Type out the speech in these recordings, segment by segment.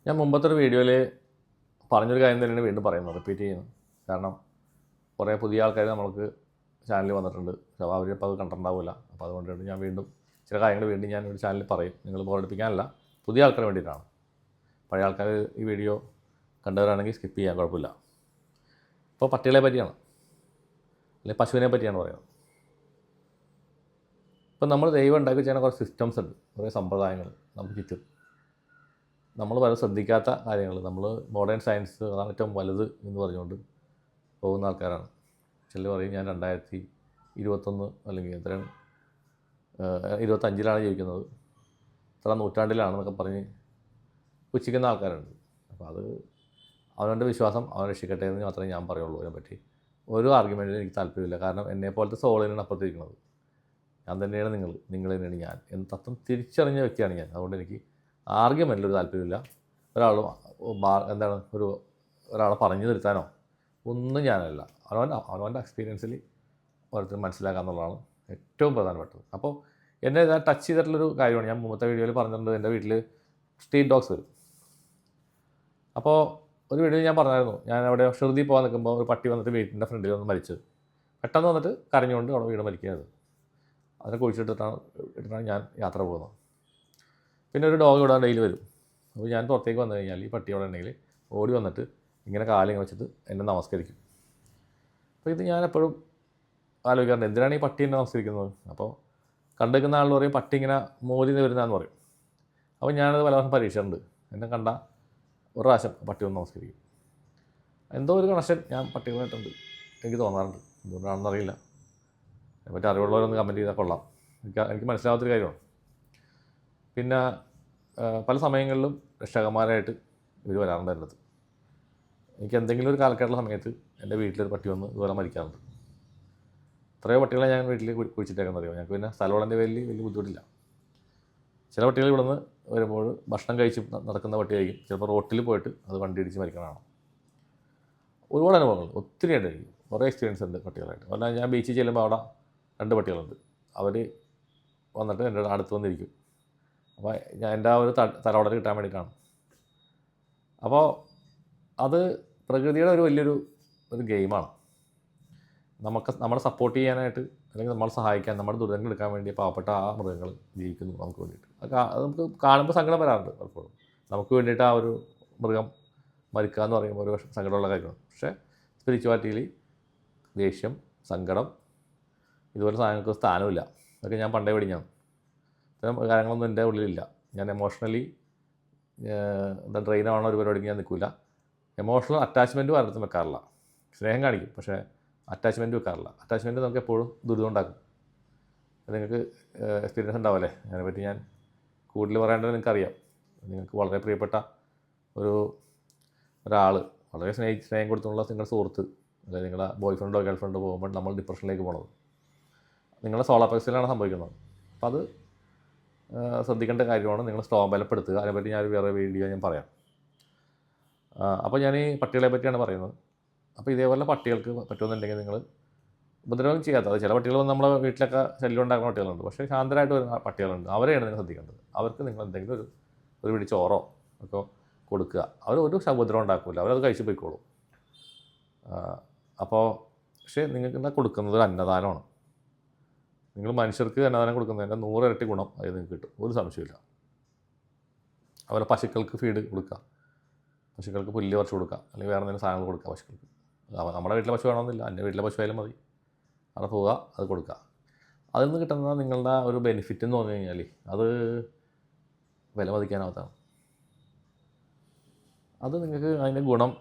ഞാൻ മുമ്പത്തെ ഒരു വീഡിയോയിൽ പറഞ്ഞൊരു കാര്യം തന്നെയാണ് വീണ്ടും പറയുന്നത്, റിപ്പീറ്റ് ചെയ്യുന്നത്. കാരണം കുറേ പുതിയ ആൾക്കാർ നമ്മൾക്ക് ചാനലിൽ വന്നിട്ടുണ്ട്. പക്ഷേ അവരിപ്പോൾ അത് കണ്ടിട്ടുണ്ടാവില്ല. അപ്പോൾ അതുകൊണ്ടാണ് ഞാൻ വീണ്ടും ചില കാര്യങ്ങൾ വീണ്ടും ഞാൻ ഒരു ചാനലിൽ പറയും. നിങ്ങൾ ബോറടിപ്പിക്കാനല്ല, പുതിയ ആൾക്കാർ വേണ്ടിയിട്ടാണ്. പഴയ ആൾക്കാർ ഈ വീഡിയോ കണ്ടവരാണെങ്കിൽ സ്കിപ്പ് ചെയ്യാൻ കുഴപ്പമില്ല. ഇപ്പോൾ പട്ടികളെ പറ്റിയാണ്, അല്ലെങ്കിൽ പശുവിനെ പറ്റിയാണ് പറയുന്നത്. ഇപ്പം നമ്മൾ ദൈവം ഉണ്ടാക്കി ചെയ്യുന്ന കുറേ സിസ്റ്റംസ് ഉണ്ട്, കുറേ സമ്പ്രദായങ്ങൾ നമുക്ക് ചുറ്റും. നമ്മൾ വളരെ ശ്രദ്ധിക്കാത്ത കാര്യങ്ങൾ, നമ്മൾ മോഡേൺ സയൻസ് അതാണ് ഏറ്റവും വലുത് എന്ന് പറഞ്ഞുകൊണ്ട് പോകുന്ന ആൾക്കാരാണ്. ചിലർ പറയും ഞാൻ 2021 അല്ലെങ്കിൽ എത്രയാണ് 25-ലാണ് ജീവിക്കുന്നത്, ഇത്ര നൂറ്റാണ്ടിലാണെന്നൊക്കെ പറഞ്ഞ് പുച്ഛിക്കുന്ന ആൾക്കാരുണ്ട്. അപ്പോൾ അത് അവനവൻ്റെ വിശ്വാസം അവൻ രക്ഷിക്കട്ടെ എന്ന് മാത്രമേ ഞാൻ പറയുള്ളൂ. അതിനെപ്പറ്റി ഒരു ആർഗ്യുമെൻറ്റിനും എനിക്ക് താല്പര്യമില്ല. കാരണം എന്നെപ്പോലത്തെ സോളിനാണ് അപ്പുറത്തിരിക്കുന്നത്. ഞാൻ തന്നെയാണ് നിങ്ങൾ തന്നെയാണ് ഞാൻ എന്ന് തത്വം തിരിച്ചറിഞ്ഞ വ്യക്തിയാണ് ഞാൻ. അതുകൊണ്ട് എനിക്ക് ആർഗ്യുമെൻറ്റിൽ ഒരു താല്പര്യമില്ല. ഒരാൾ എന്താണ് ഒരാളെ പറഞ്ഞു നിർത്താനോ ഒന്നും ഞാനല്ല. അവനവൻ്റെ എക്സ്പീരിയൻസിൽ ഓരോരുത്തർ മനസ്സിലാക്കുക എന്നുള്ളതാണ് ഏറ്റവും പ്രധാനപ്പെട്ടത്. അപ്പോൾ എന്നെ ടച്ച് ചെയ്തിട്ടുള്ളൊരു കാര്യമാണ്. ഞാൻ മുമ്പത്തെ വീഡിയോയിൽ പറഞ്ഞിട്ടുണ്ട്, എൻ്റെ വീട്ടിൽ സ്ട്രീറ്റ് ഡോഗ്സ് വരും. അപ്പോൾ ഒരു വീഡിയോയിൽ ഞാൻ പറഞ്ഞായിരുന്നു, ഞാൻ അവിടെ ഷിർദി പോകാൻ നിൽക്കുമ്പോൾ ഒരു പട്ടി വന്നിട്ട് വീട്ടിൻ്റെ ഫ്രണ്ടിൽ വന്ന് മരിച്ചത്. പെട്ടെന്ന് വന്നിട്ട് കരഞ്ഞുകൊണ്ട് അവിടെ വീട് മരിക്കുന്നത്. അതിനെ കുഴിച്ചിട്ടിട്ടാണ് ഞാൻ യാത്ര പോകുന്നത്. പിന്നെ ഒരു ഡോഗ് ഇവിടെ ഡെയിലി വരും. അപ്പോൾ ഞാൻ പുറത്തേക്ക് വന്നു കഴിഞ്ഞാൽ ഈ പട്ടി അവിടെ ഉണ്ടെങ്കിൽ ഓടി വന്നിട്ട് ഇങ്ങനെ കാലിങ്ങനെ വെച്ചിട്ട് എന്നെ നമസ്കരിക്കും. അപ്പോൾ ഇത് ഞാൻ എപ്പോഴും ആലോചിക്കാറുണ്ട്, എന്തിനാണ് ഈ പട്ടി എന്നെ നമസ്കരിക്കുന്നത്? അപ്പോൾ കണ്ടെടുക്കുന്ന ആൾ പറയും പട്ടി ഇങ്ങനെ മോദി വരുന്നതെന്ന് പറയും. അപ്പോൾ ഞാനത് പല വർഷം പരീക്ഷയുണ്ട്. എന്നെ കണ്ട ഒരു പ്രാവശ്യം പട്ടി ഒന്ന് നമസ്കരിക്കും. എന്തോ ഒരു കണക്ഷൻ ഞാൻ പട്ടികളായിട്ടുണ്ട് എനിക്ക് തോന്നാറുണ്ട്. എന്തുകൊണ്ടാണെന്നറിയില്ല. അതിനെപ്പറ്റി അറിവുള്ളവരൊന്ന് കമൻറ്റ് ചെയ്താൽ കൊള്ളാം. എനിക്ക് മനസ്സിലാവാത്തൊരു കാര്യമാണ്. പിന്നെ പല സമയങ്ങളിലും രക്ഷകന്മാരായിട്ട് ഇവർ വരാറുണ്ട് എൻ്റെ അടുത്ത്. എനിക്ക് എന്തെങ്കിലും ഒരു കാലഘട്ടമുള്ള സമയത്ത് എൻ്റെ വീട്ടിലൊരു പട്ടി വന്ന് ഇതുപോലെ മരിക്കാറുണ്ട്. എത്രയോ പട്ടികളെ ഞാൻ വീട്ടിൽ കുഴിച്ചിട്ടേക്കെന്ന് അറിയാം. ഞങ്ങൾക്ക് പിന്നെ സ്ഥലമുള്ളതിൻ്റെ വലിയ ബുദ്ധിമുട്ടില്ല. ചില പട്ടികൾ ഇവിടെ നിന്ന് വരുമ്പോൾ ഭക്ഷണം കഴിച്ച് നടക്കുന്ന പട്ടിയായിരിക്കും, ചിലപ്പോൾ റോട്ടിൽ പോയിട്ട് അത് വണ്ടി ഇടിച്ച് മരിക്കണതാണ്. ഒരുപാട് അനുഭവങ്ങൾ ഒത്തിരി ഉണ്ട്. എനിക്ക് കുറേ എക്സ്പീരിയൻസ് ഉണ്ട് പട്ടികളായിട്ട്. അതുപോലെ ഞാൻ ബീച്ചിൽ ചെല്ലുമ്പോൾ അവിടെ 2 പട്ടികളുണ്ട്. അവർ വന്നിട്ട് എൻ്റെ അടുത്ത് വന്നിരിക്കും. അപ്പോൾ ഞാൻ എൻ്റെ ആ ഒരു തലവടൽ കിട്ടാൻ വേണ്ടിയിട്ടാണ്. അപ്പോൾ അത് പ്രകൃതിയുടെ ഒരു വലിയൊരു ഗെയിമാണ്. നമ്മളെ സപ്പോർട്ട് ചെയ്യാനായിട്ട് അല്ലെങ്കിൽ നമ്മളെ സഹായിക്കാൻ, നമ്മുടെ ദുരിതങ്ങൾ എടുക്കാൻ വേണ്ടി പാവപ്പെട്ട ആ മൃഗങ്ങൾ ജീവിക്കുന്നു നമുക്ക് വേണ്ടിയിട്ട്. അത് നമുക്ക് കാണുമ്പോൾ സങ്കടം വരാറുണ്ട് പലപ്പോഴും. നമുക്ക് വേണ്ടിയിട്ട് ആ ഒരു മൃഗം മരിക്കുക എന്ന് പറയുമ്പോൾ ഒരു സങ്കടമുള്ള കാര്യമാണ്. പക്ഷേ സ്പിരിച്വാലിറ്റിയിൽ ദേഷ്യം, സങ്കടം ഇതുപോലെ സാധനങ്ങൾക്ക് സ്ഥാനമില്ല. അതൊക്കെ ഞാൻ പണ്ടേ പഠിഞ്ഞാണ്. ഇത്തരം കാര്യങ്ങളൊന്നും എൻ്റെ ഉള്ളിലില്ല. ഞാൻ എമോഷണലി ഡ്രെയിൻ ആവുന്ന ഒരു പരിപാടിക്ക് ഞാൻ നിൽക്കില്ല. എമോഷണൽ അറ്റാച്ച്മെൻറ്റ് പലയിടത്തും വെക്കാറില്ല. സ്നേഹം കാണിക്കും, പക്ഷേ അറ്റാച്ച്മെൻറ്റ് വെക്കാറില്ല. അറ്റാച്ച്മെൻറ്റ് നമുക്ക് എപ്പോഴും ദുരിതം ഉണ്ടാക്കും. നിങ്ങൾക്ക് എക്സ്പീരിയൻസ് ഉണ്ടാവില്ലേ? അതിനെപ്പറ്റി ഞാൻ കൂടുതൽ പറയേണ്ടത് നിങ്ങൾക്കറിയാം. നിങ്ങൾക്ക് വളരെ പ്രിയപ്പെട്ട ഒരാൾ, വളരെ സ്നേഹം കൊടുത്തുള്ള നിങ്ങളുടെ സുഹൃത്ത്, അല്ലെങ്കിൽ നിങ്ങളുടെ ബോയ് ഫ്രണ്ടോ ഗേൾ ഫ്രണ്ടോ പോകുമ്പോൾ നമ്മൾ ഡിപ്രഷനിലേക്ക് പോകണത് നിങ്ങളുടെ സോളാർ പ്ലക്സിലാണ് സംഭവിക്കുന്നത്. അപ്പോൾ അത് ശ്രദ്ധിക്കേണ്ട കാര്യമാണ്. നിങ്ങൾ സ്ട്രോങ് ബലപ്പെടുത്തുക. അതിനെപ്പറ്റി ഞാൻ വേറെ വീഡിയോ ഞാൻ പറയാം. അപ്പോൾ ഞാൻ ഈ പട്ടികളെ പറ്റിയാണ് പറയുന്നത്. അപ്പോൾ ഇതേപോലെ പട്ടികൾക്ക് പറ്റുമെന്നുണ്ടെങ്കിൽ നിങ്ങൾ ഉപദ്രവം ചെയ്യാത്തത്, ചില പട്ടികൾ നമ്മളെ വീട്ടിലൊക്കെ ശല്യം ഉണ്ടാക്കുന്ന പട്ടികളുണ്ട്, പക്ഷേ ശാന്തരായിട്ട് വരുന്ന പട്ടികളുണ്ട്. അവരെയാണ് നിങ്ങൾ ശ്രദ്ധിക്കേണ്ടത്. അവർക്ക് നിങ്ങൾ എന്തെങ്കിലും ഒരു പിടി ചോറോ ഒക്കെ കൊടുക്കുക. അവർ ഒരു ഉപദ്രവം ഉണ്ടാക്കില്ല, അവരത് കഴിച്ച് പോയിക്കോളും. അപ്പോൾ പക്ഷേ നിങ്ങൾക്ക് എന്താ കൊടുക്കുന്നത് ഒരു അന്നദാനമാണ്. നിങ്ങൾ മനുഷ്യർക്ക് അന്നദാനം കൊടുക്കുന്നതിൻ്റെ 100 ഇരട്ടി ഗുണം അത് നിങ്ങൾക്ക് കിട്ടും, ഒരു സംശയമില്ല. അതുപോലെ പശുക്കൾക്ക് ഫീഡ് കൊടുക്കുക, പശുക്കൾക്ക് പുല്ല് പറിച്ച് കൊടുക്കുക, അല്ലെങ്കിൽ വേറെ എന്തെങ്കിലും സാധനങ്ങൾ കൊടുക്കുക പശുക്കൾക്ക്. നമ്മുടെ വീട്ടിലെ പശു വേണമെന്നില്ല, എൻ്റെ വീട്ടിലെ പശു ആയാലും മതി. അവിടെ പോവുക, അത് കൊടുക്കുക. അതിൽ നിന്ന് കിട്ടുന്ന നിങ്ങളുടെ ഒരു ബെനിഫിറ്റ് എന്ന് പറഞ്ഞു കഴിഞ്ഞാൽ അത് വില മതിക്കാനാവാത്തതാണ്. അത് നിങ്ങൾക്ക് അതിൻ്റെ ഗുണം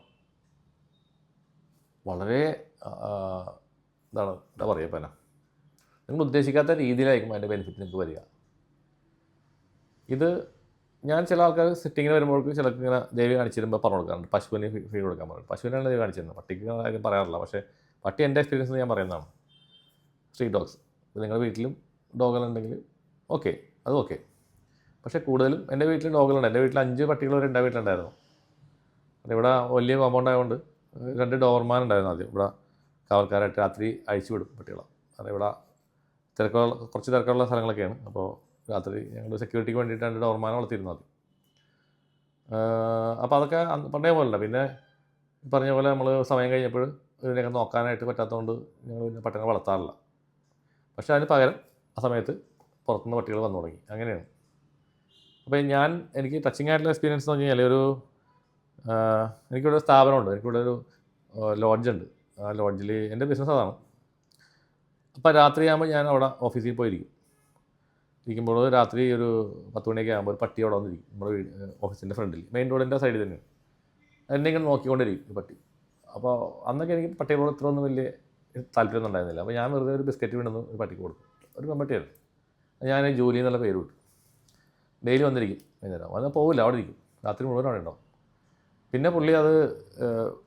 വളരെ എന്താ പറയുക, ഇപ്പം നിങ്ങൾ ഉദ്ദേശിക്കാത്ത രീതിയിലായിരിക്കും അതിൻ്റെ ബെനിഫിറ്റ് നിങ്ങൾക്ക് വരിക. ഇത് ഞാൻ ചില ആൾക്കാർ സിറ്റിങ്ങിന് വരുമ്പോഴേക്കും ചിലർക്ക് ഇങ്ങനെ ദേവി കാണിച്ചിരുമ്പോൾ പറഞ്ഞു കൊടുക്കാറുണ്ട്, പശുവിന് ഫീഡ് കൊടുക്കാൻ പറയും. പശുവിനാണ് ദേവി കാണിച്ചിരുന്നത്, പട്ടിക്ക് കാര്യം പറയാറില്ല. പക്ഷേ പട്ടി എൻ്റെ എക്സ്പീരിയൻസ് ഞാൻ പറയുന്നതാണ്. സ്ട്രീറ്റ് ഡോഗ്സ്, നിങ്ങളുടെ വീട്ടിലും ഡോഗുകളുണ്ടെങ്കിൽ ഓക്കെ, അത് ഓക്കെ. പക്ഷേ കൂടുതലും എൻ്റെ വീട്ടിൽ ഡോഗുകളുണ്ട്. എൻ്റെ വീട്ടിൽ 5 പട്ടികൾ വരെ എൻ്റെ വീട്ടിലുണ്ടായിരുന്നു. ഇവിടെ വലിയ കോമ്പൗണ്ട് ആയതുകൊണ്ട് 2 ഡോർമാൻ ഉണ്ടായിരുന്നു ആദ്യം. ഇവിടെ കാവൽക്കാരായിട്ട് രാത്രി അഴിച്ചു വിടും പട്ടികളെ. കാരണം ഇവിടെ കുറച്ച് തിരക്കുള്ള സ്ഥലങ്ങളൊക്കെയാണ്. അപ്പോൾ രാത്രി ഞങ്ങൾ സെക്യൂരിറ്റിക്ക് വേണ്ടിയിട്ട് 2 ഡോർമാനെ വളർത്തിയിരുന്നു ആദ്യം. അപ്പോൾ അതൊക്കെ പണ്ടേ പോലല്ല. പിന്നെ പറഞ്ഞ പോലെ നമ്മൾ സമയം കഴിഞ്ഞപ്പോൾ ഇതിനെയൊക്കെ നോക്കാനായിട്ട് പറ്റാത്തതുകൊണ്ട് ഞങ്ങൾ പിന്നെ പട്ടികളെ വളർത്താറില്ല. പക്ഷേ അതിന് പകരം ആ സമയത്ത് പുറത്തുനിന്ന് പട്ടികൾ വന്നു തുടങ്ങി. അങ്ങനെയാണ്. അപ്പോൾ എനിക്ക് ടച്ചിങ് ആയിട്ടുള്ള എക്സ്പീരിയൻസ് എന്ന് പറഞ്ഞു കഴിഞ്ഞാൽ എനിക്കിവിടെ ഒരു സ്ഥാപനമുണ്ട്. എനിക്കിവിടെ ഒരു ലോഡ്ജുണ്ട്. ആ ലോഡ്ജിൽ എൻ്റെ ബിസിനസ് അതാണ്. അപ്പോൾ രാത്രിയാകുമ്പോൾ ഞാൻ അവിടെ ഓഫീസിൽ പോയിരിക്കും. ഇരിക്കുമ്പോൾ രാത്രി ഒരു 10 മണിയൊക്കെ ആകുമ്പോൾ ഒരു പട്ടി അവിടെ വന്നിരിക്കും നമ്മുടെ ഓഫീസിൻ്റെ ഫ്രണ്ടിൽ, മെയിൻ റോഡിൻ്റെ സൈഡിൽ തന്നെയാണ്. എന്നെ ഇങ്ങനെ നോക്കിക്കൊണ്ടിരിക്കും ഈ പട്ടി. അപ്പോൾ അന്നൊക്കെ എനിക്ക് പട്ടികളോട് ഇത്ര ഒന്നും വലിയ താല്പര്യമൊന്നും ഉണ്ടായിരുന്നില്ല. അപ്പോൾ ഞാൻ വെറുതെ ഒരു ബിസ്ക്കറ്റ് വീണെന്ന് ഒരു പട്ടിക്ക് കൊടുക്കും. ഒരു പെൺപട്ടിയായിരുന്നു. ഞാൻ ജോലി എന്നുള്ള പേര് വിട്ടു. ഡെയിലി വന്നിരിക്കും വൈകുന്നേരം. അത് പോവില്ല, അവിടെ ഇരിക്കും. രാത്രി മുഴുവൻ അവിടെ ഉണ്ടാവും. പിന്നെ പുള്ളി അത്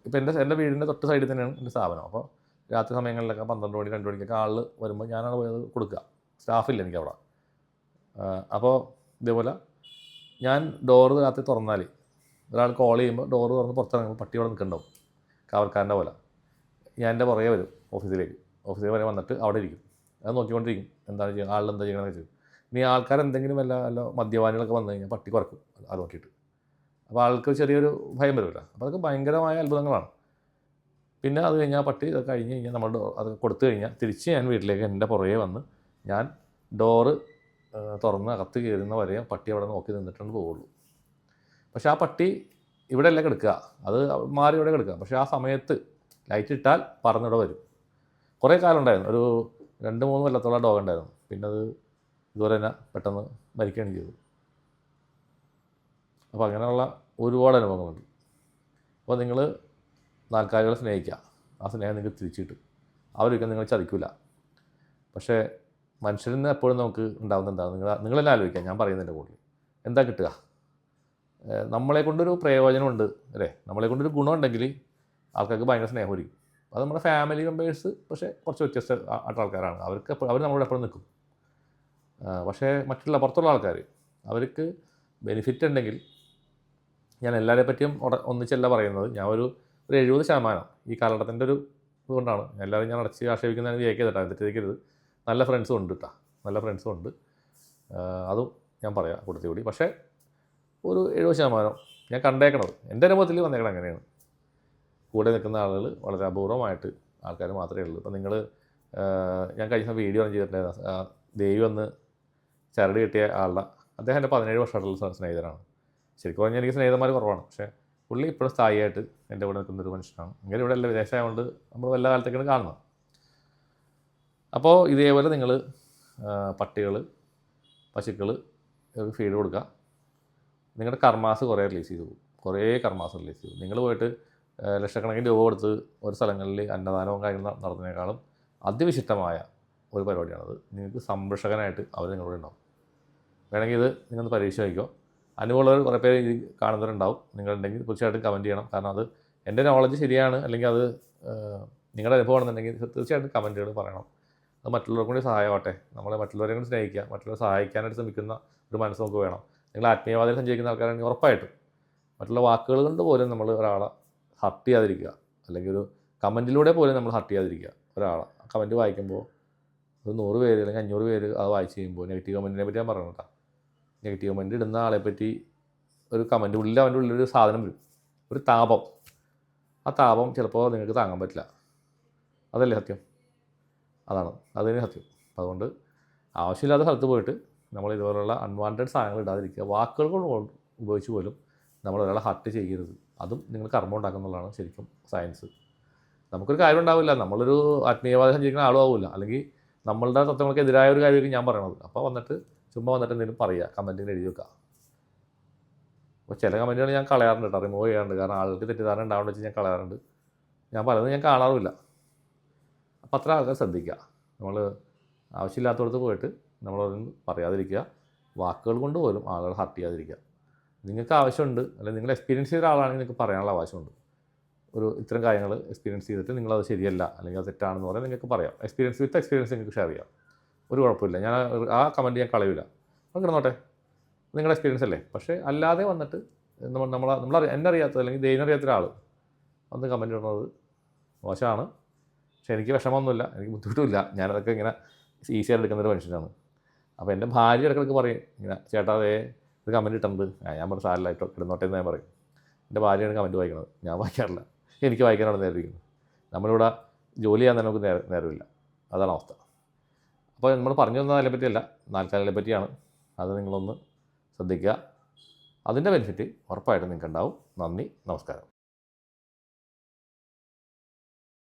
ഇപ്പോൾ എൻ്റെ വീടിൻ്റെ തൊട്ട് സൈഡിൽ തന്നെയാണ് എൻ്റെ സ്ഥാപനം. അപ്പോൾ രാത്രി സമയങ്ങളിലൊക്കെ 12 മണി 2 മണിക്കൊക്കെ ആൾ വരുമ്പോൾ ഞാനാണ് പോയത് കൊടുക്കുക. സ്റ്റാഫില്ല എനിക്കവിടെ. അപ്പോൾ ഇതേപോലെ ഞാൻ ഡോറ് രാത്രി തുറന്നാൽ ഒരാൾ കോൾ ചെയ്യുമ്പോൾ ഡോറ് തുറന്ന് പുറത്തിറങ്ങുമ്പോൾ പട്ടി അവിടെ നിൽക്കുന്നുണ്ടാവും, കാവൽക്കാരൻ്റെ പോലെ. ഞാൻ എൻ്റെ പുറകെ വരും ഓഫീസിൽ വരെ വന്നിട്ട് അവിടെ ഇരിക്കും. അത് നോക്കിക്കൊണ്ടിരിക്കും എന്താണ് ചെയ്യുക, ആളെന്താ ചെയ്യണമെന്ന് വെച്ചാൽ. ഇനി ആൾക്കാരെന്തെങ്കിലും വല്ല മദ്യപാനികളൊക്കെ വന്നു കഴിഞ്ഞാൽ പട്ടി കുറക്കും അത് നോക്കിയിട്ട്. അപ്പോൾ ആൾക്ക് ചെറിയൊരു ഭയം വരുമല്ലോ. അപ്പോൾ അതൊക്കെ ഭയങ്കരമായ അത്ഭുതങ്ങളാണ്. പിന്നെ അത് കഴിഞ്ഞാൽ പട്ടി അത് കഴിഞ്ഞ് കഴിഞ്ഞാൽ നമ്മൾ അത് കൊടുത്തു കഴിഞ്ഞാൽ തിരിച്ച് ഞാൻ വീട്ടിലേക്ക് എൻ്റെ പുറകെ വന്ന് ഞാൻ ഡോറ് തുറന്ന് അകത്ത് കയറുന്ന വരെ പട്ടി അവിടെ നോക്കി നിന്നിട്ടാണ് പോവുള്ളൂ. പക്ഷേ ആ പട്ടി ഇവിടെ അല്ല കിടക്കുക, അത് മാറി ഇവിടെ കിടക്കുക. പക്ഷേ ആ സമയത്ത് ലൈറ്റ് ഇട്ടാൽ പറന്നിവിടെ വരും. കുറേ കാലം ഉണ്ടായിരുന്നു, ഒരു 2-3 കൊല്ലത്തോളം ഡോഗ് ഉണ്ടായിരുന്നു. പിന്നെ അത് ഇതുപോലെ തന്നെ പെട്ടെന്ന് മരിക്കുകയാണ് ചെയ്തത്. അപ്പോൾ അങ്ങനെയുള്ള ഒരുപാട് അനുഭവങ്ങളുണ്ട്. അപ്പോൾ നിങ്ങൾ നാൽക്കാലികളെ സ്നേഹിക്കുക, ആ സ്നേഹം നിങ്ങൾക്ക് തിരിച്ചു കിട്ടും. അവരൊക്കെ നിങ്ങൾ ചതിക്കില്ല. പക്ഷേ മനുഷ്യരിൽ നിന്ന് എപ്പോഴും നമുക്ക് ഉണ്ടാകുന്ന എന്താണ്, നിങ്ങളെല്ലാം ആലോചിക്കുക. ഞാൻ പറയുന്നതിൻ്റെ കൂടുതൽ എന്താ കിട്ടുക? നമ്മളെ കൊണ്ടൊരു പ്രയോജനമുണ്ട് അല്ലേ, നമ്മളെ കൊണ്ടൊരു ഗുണമുണ്ടെങ്കിൽ ആൾക്കാർക്ക് ഭയങ്കര സ്നേഹമായിരിക്കും. അത് നമ്മുടെ ഫാമിലി മെമ്പേഴ്സ് പക്ഷേ കുറച്ച് വ്യത്യസ്ത ആൾക്കാരാണ്. അവർ നമ്മളോട് എപ്പോഴും നിൽക്കും. പക്ഷേ മറ്റുള്ള പുറത്തുള്ള ആൾക്കാർ അവർക്ക് ബെനിഫിറ്റ് ഉണ്ടെങ്കിൽ, ഞാൻ എല്ലാവരെ പറ്റിയും ഒന്നിച്ചല്ല പറയുന്നത്, ഞാൻ ഒരു 70% ഈ കാലഘട്ടത്തിൻ്റെ ഒരു ഇതുകൊണ്ടാണ് എല്ലാവരും ഞാൻ അടച്ച് ആക്ഷേപിക്കുന്നതിന് വിചാരിക്കരുത്, തെറ്റിദ്ധരിക്കരുത്. നല്ല ഫ്രണ്ട്സും ഉണ്ട് കേട്ടോ, നല്ല ഫ്രണ്ട്സും ഉണ്ട്. അതും ഞാൻ പറയാം കൂട്ടത്തിൽ കൂടി. പക്ഷേ ഒരു 70% ഞാൻ കണ്ടേക്കണത്, എൻ്റെ അനുഭവത്തിൽ വന്നേക്കണം അങ്ങനെയാണ്. കൂടെ നിൽക്കുന്ന ആളുകൾ വളരെ അപൂർവമായിട്ട് ആൾക്കാർ മാത്രമേ ഉള്ളൂ. ഇപ്പം നിങ്ങൾ ഞാൻ കഴിഞ്ഞ വീഡിയോ ഓൺ ചെയ്തിട്ടുണ്ടായിരുന്നു, ദേവി വന്ന് ചരട് കിട്ടിയ ആളുടെ, അദ്ദേഹം എൻ്റെ 17 വർഷമായിട്ടുള്ള സ്നേഹിതനാണ്. ശരിക്കും പറഞ്ഞാൽ എനിക്ക് സ്നേഹിതന്മാർ കുറവാണ്. പക്ഷേ പുള്ളി ഇപ്പോഴും സ്ഥായിയായിട്ട് എൻ്റെ കൂടെ നിൽക്കുന്നൊരു മനുഷ്യനാണ്. അങ്ങനെ ഇവിടെ എല്ലാം വിദേശമായതുകൊണ്ട് നമ്മൾ വല്ല കാലത്തേക്കാണ് കാണുന്നത്. അപ്പോൾ ഇതേപോലെ നിങ്ങൾ പട്ടികൾ, പശുക്കൾ ഫീഡ് കൊടുക്കുക. നിങ്ങളുടെ കർമാസ് കുറേ റിലീസ് ചെയ്തു പോകും. കുറേ കർമാസ് റിലീസ് ചെയ്തു. നിങ്ങൾ പോയിട്ട് ലക്ഷക്കണക്കിന് രൂപ കൊടുത്ത് ഒരു സ്ഥലങ്ങളിൽ അന്നദാനവും കാര്യങ്ങൾ നടത്തുന്നതിനേക്കാളും അതിവിശിഷ്ടമായ ഒരു പരിപാടിയാണത്. നിങ്ങൾക്ക് സംരക്ഷകനായിട്ട് അവർ നിങ്ങളോട് ഉണ്ടാവും. വേണമെങ്കിൽ ഇത് നിങ്ങളൊന്ന് പരീക്ഷ വയ്ക്കുമോ. അനുഭവമുള്ളവർ കുറേ പേര് ഇത് കാണുന്നവരുണ്ടാവും. നിങ്ങളുണ്ടെങ്കിൽ തീർച്ചയായിട്ടും കമൻറ്റ് ചെയ്യണം. കാരണം അത് എൻ്റെ നോളജ് ശരിയാണ്, അല്ലെങ്കിൽ അത് നിങ്ങളുടെ അനുഭവമാണെന്നുണ്ടെങ്കിൽ തീർച്ചയായിട്ടും കമൻറ്റുകൾ പറയണം. അത് മറ്റുള്ളവർക്കും കൂടി സഹായമാവട്ടെ. നമ്മളെ മറ്റുള്ളവരെ കൊണ്ട് സ്നേഹിക്കുക, മറ്റുള്ളവരെ സഹായിക്കാനായിട്ട് ശ്രമിക്കുന്ന ഒരു മനസ്സ് നമുക്ക് വേണം. നിങ്ങൾ ആത്മീയവാദിയിൽ സഞ്ചരിക്കുന്ന ആൾക്കാരാണെങ്കിൽ ഉറപ്പായിട്ടും മറ്റുള്ള വാക്കുകൾ കൊണ്ട് പോലും നമ്മൾ ഒരാളെ ഹർട്ട് ചെയ്യാതിരിക്കുക, അല്ലെങ്കിൽ ഒരു കമൻറ്റിലൂടെ പോലും നമ്മൾ ഹർട്ട് ചെയ്യാതിരിക്കുക. ഒരാളെ കമൻറ്റ് വായിക്കുമ്പോൾ ഒരു 100 പേര് അല്ലെങ്കിൽ 500 പേര് അത് വായിച്ച് കഴിയുമ്പോൾ നെഗറ്റീവ് കമൻറ്റിനെ പറ്റി ഞാൻ പറഞ്ഞു കേട്ടോ. നെഗറ്റീവ് കമൻറ്റ് ഇടുന്ന ആളെപ്പറ്റി ഒരു കമൻറ്റ് ഉള്ളിൽ അവൻ്റെ ഉള്ളിലൊരു സാധനം വരും, ഒരു താപം. ആ താപം ചിലപ്പോൾ നിങ്ങൾക്ക് താങ്ങാൻ പറ്റില്ല. അതല്ലേ സത്യം? അതിന് സത്യം. അതുകൊണ്ട് ആവശ്യമില്ലാത്ത സ്ഥലത്ത് പോയിട്ട് നമ്മൾ ഇതുപോലുള്ള അൺവാണ്ടഡ് സാധനങ്ങൾ ഇടാതിരിക്കുക. വാക്കുകൾ കൊണ്ട് ഉപയോഗിച്ച് പോലും നമ്മൾ ഒരാളെ ഹർട്ട് ചെയ്യരുത്. അതും നിങ്ങൾ കർമ്മം ഉണ്ടാക്കുന്നുള്ളതാണ് ശരിക്കും സയൻസ്. നമുക്കൊരു കാര്യം ഉണ്ടാവില്ല, നമ്മളൊരു ആത്മീയവാദം സഞ്ചരിക്കുന്ന ആളും ആവില്ല, അല്ലെങ്കിൽ നമ്മളുടെ തത്വങ്ങൾക്ക് എതിരായ ഒരു കാര്യമായിരിക്കും ഞാൻ പറയണത്. അപ്പോൾ ചുമ്മാ വന്നിട്ട് എന്തെങ്കിലും പറയുക, കമൻറ്റിന് എഴുതി വെക്കുക. അപ്പോൾ ചില കമൻറ്റുകൾ ഞാൻ കളയാറുണ്ട് കേട്ടോ, റിമൂവ് ചെയ്യാറുണ്ട്. കാരണം ആളുകൾക്ക് തെറ്റിദ്ധാരണ ഉണ്ടാവുന്ന വെച്ച് ഞാൻ കളയാറുണ്ട്. ഞാൻ പലതും ഞാൻ കാണാറുമില്ല. അപ്പോൾ അത്ര ആൾക്കാർ ശ്രദ്ധിക്കുക. നമ്മൾ ആവശ്യമില്ലാത്തടത്ത് പോയിട്ട് നമ്മളതൊന്നും പറയാതിരിക്കുക. വാക്കുകൾ കൊണ്ട് പോലും ആളുകൾ ഹർട്ട് ചെയ്യാതിരിക്കുക. നിങ്ങൾക്ക് ആവശ്യമുണ്ട്, അല്ലെങ്കിൽ നിങ്ങൾ എക്സ്പീരിയൻസ് ചെയ്ത ആളാണെങ്കിൽ നിങ്ങൾക്ക് പറയാനുള്ള ആവശ്യമുണ്ട്. ഇത്തരം കാര്യങ്ങൾ എക്സ്പീരിയൻസ് ചെയ്തിട്ട് നിങ്ങളത് ശരിയല്ല അല്ലെങ്കിൽ അത് തെറ്റാണെന്ന് പറയാൻ നിങ്ങൾക്ക് പറയാം. എക്സ്പീരിയൻസ് നിങ്ങൾക്ക് ഷെയർ ചെയ്യാം. ഒരു കുഴപ്പമില്ല. ഞാൻ ആ കമൻറ്റ് ഞാൻ കളയില്ല. അത് കിടന്നോട്ടെ, നിങ്ങളുടെ എക്സ്പീരിയൻസ് അല്ലേ. പക്ഷേ അല്ലാതെ വന്നിട്ട് എന്നെ അറിയാത്തത് അല്ലെങ്കിൽ ദൈവനറിയാത്ത ഒരാൾ വന്ന് കമൻറ്റ് ഇടുന്നത് മോശമാണ്. പക്ഷേ എനിക്ക് വിഷമമൊന്നുമില്ല, എനിക്ക് ബുദ്ധിമുട്ടുമില്ല. ഞാനതൊക്കെ ഇങ്ങനെ ഈസിയായിട്ട് എടുക്കുന്നൊരു മനുഷ്യനാണ്. അപ്പോൾ എൻ്റെ ഭാര്യ ഇടയ്ക്കിടയ്ക്ക് പറയും ഇങ്ങനെ, ചേട്ടാ അതേ ഒരു കമൻറ്റ് ഇട്ടിട്ടുണ്ട്. ഞാൻ പറഞ്ഞു സാരമില്ല കിടന്നോട്ടെ എന്ന് ഞാൻ പറയും. എൻ്റെ ഭാര്യയാണ് കമൻറ്റ് വായിക്കുന്നത്, ഞാൻ വായിക്കാറില്ല. എനിക്ക് വായിക്കാനാണ് നേരിരിക്കുന്നത്. നമ്മളിവിടെ ജോലി ചെയ്യാൻ തന്നെ നമുക്ക് നേരമില്ല. അതാണ് അവസ്ഥ. അപ്പോൾ നമ്മൾ പറഞ്ഞു തന്ന അതിനെ പറ്റിയല്ല, നാൽക്കാലികളെ പറ്റിയാണ്. അത് നിങ്ങളൊന്ന് ശ്രദ്ധിക്കുക. അതിൻ്റെ ബെനിഫിറ്റ് ഉറപ്പായിട്ടും നിങ്ങൾക്ക് ഉണ്ടാവും. നന്ദി, നമസ്കാരം.